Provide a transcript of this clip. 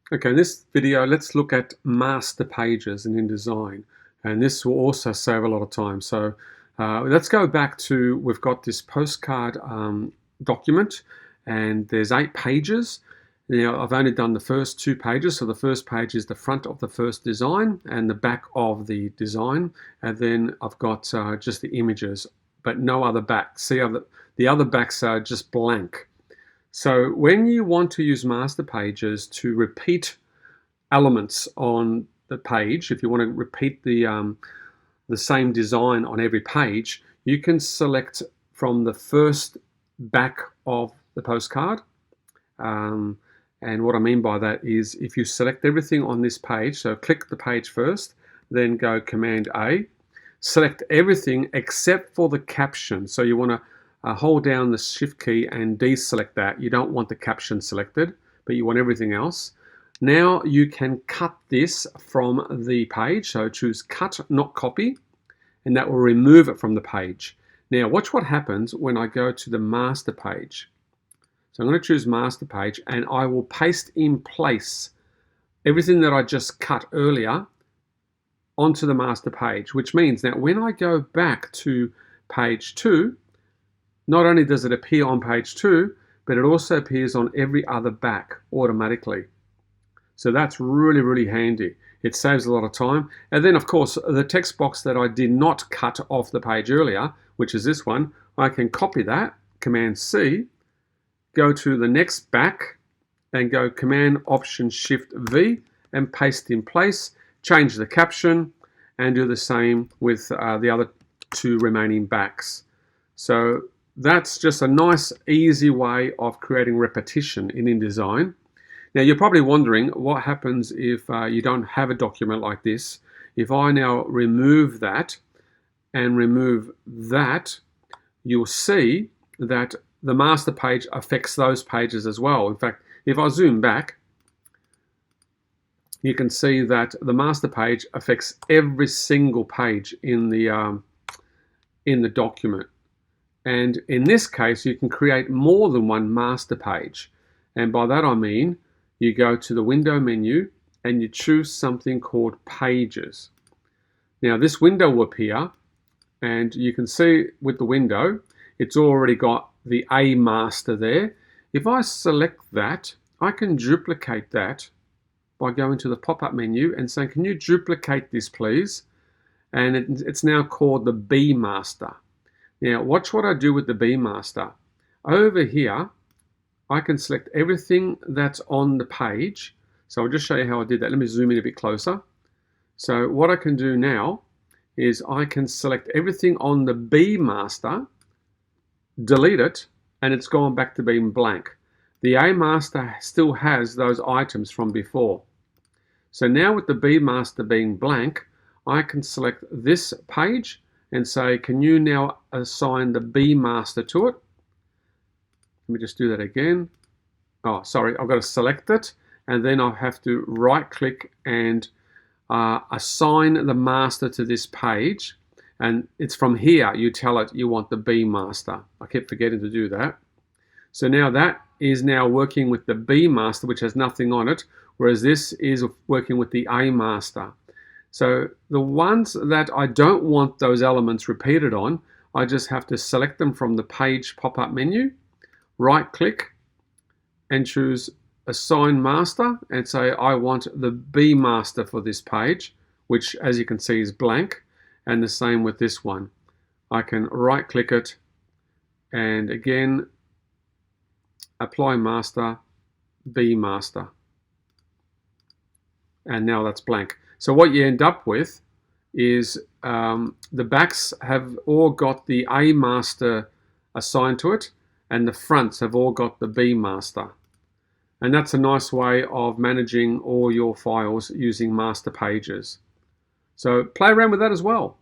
Okay, in this video, let's look at master pages in InDesign, and this will also save a lot of time. So let's go back to, we've got this postcard document, and there's 8 pages. Now, I've only done the first 2 pages. So the first page is the front of the first design and the back of the design. And then I've got just the images, but no other back. See, the other backs are just blank. So when you want to use master pages to repeat elements on the page, if you want to repeat the same design on every page, you can select from the first back of the postcard. And what I mean by that is if you select everything on this page, so click the page first, then go Command A, select everything except for the caption. So you want to hold down the Shift key and deselect that. You don't want the caption selected, but you want everything else. Now you can cut this from the page. So choose Cut, not Copy, and that will remove it from the page. Now watch what happens when I go to the master page. So I'm going to choose master page, and I will paste in place everything that I just cut earlier onto the master page, which means that when I go back to page 2, not only does it appear on page 2, but it also appears on every other back automatically. So that's really, really handy. It saves a lot of time. And then, of course, the text box that I did not cut off the page earlier, which is this one, I can copy that, Command C, go to the next back and go Command Option Shift V and paste in place, change the caption, and do the same with the other 2 remaining backs. So that's just a nice, easy way of creating repetition in InDesign. Now you're probably wondering what happens if you don't have a document like this. If I now remove that and remove that, you'll see that the master page affects those pages as well. In fact, if I zoom back, you can see that the master page affects every single page in the document. And in this case, you can create more than one master page. And by that I mean, you go to the window menu and you choose something called Pages. Now this window will appear, and you can see with the window, it's already got the A master there. If I select that, I can duplicate that by going to the pop-up menu and saying, can you duplicate this please? And it's now called the B master. Now watch what I do with the B master. Over here, I can select everything that's on the page. So I'll just show you how I did that. Let me zoom in a bit closer. So what I can do now is I can select everything on the B master, delete it, and it's gone back to being blank. The A master still has those items from before. So now with the B master being blank, I can select this page and say, can you now assign the B master to it? Let me just do that again. Oh, sorry, I've got to select it, and then I'll have to right click and assign the master to this page. And it's from here you tell it you want the B master. I kept forgetting to do that. So now that is now working with the B master, which has nothing on it, whereas this is working with the A master. So the ones that I don't want those elements repeated on, I just have to select them from the page pop-up menu, right click and choose Assign Master and say I want the B master for this page, which as you can see is blank. And the same with this one. I can right click it and again apply master, B master. And now that's blank. So what you end up with is the backs have all got the A master assigned to it, and the fronts have all got the B master. And that's a nice way of managing all your files using master pages. So play around with that as well.